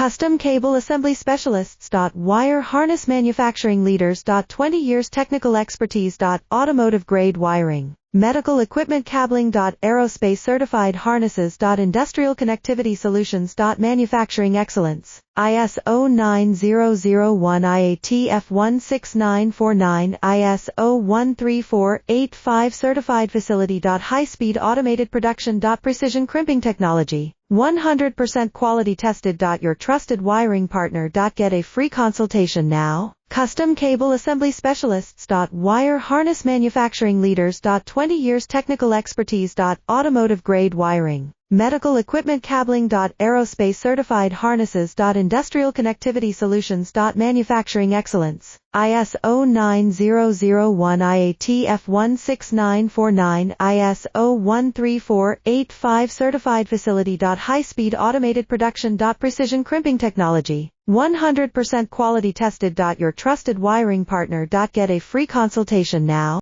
Custom Cable Assembly Specialists. Wire Harness Manufacturing Leaders. 20 years technical expertise. Automotive grade wiring, medical equipment cabling. Aerospace certified harnesses. Industrial connectivity solutions. Manufacturing excellence. ISO 9001 IATF 16949 ISO 13485 certified facility. High-speed automated production. Precision crimping technology, 100% quality tested. Your trusted wiring partner. Get a free consultation now. Custom Cable Assembly Specialists. Wire Harness Manufacturing Leaders. 20 years technical expertise. Automotive grade wiring, medical equipment cabling. Aerospace certified harnesses. Industrial connectivity solutions. Manufacturing excellence. ISO 9001 IATF 16949 ISO 13485 certified facility. High-speed automated production. Precision crimping technology, 100% quality tested. Your trusted wiring partner. Get a free consultation now.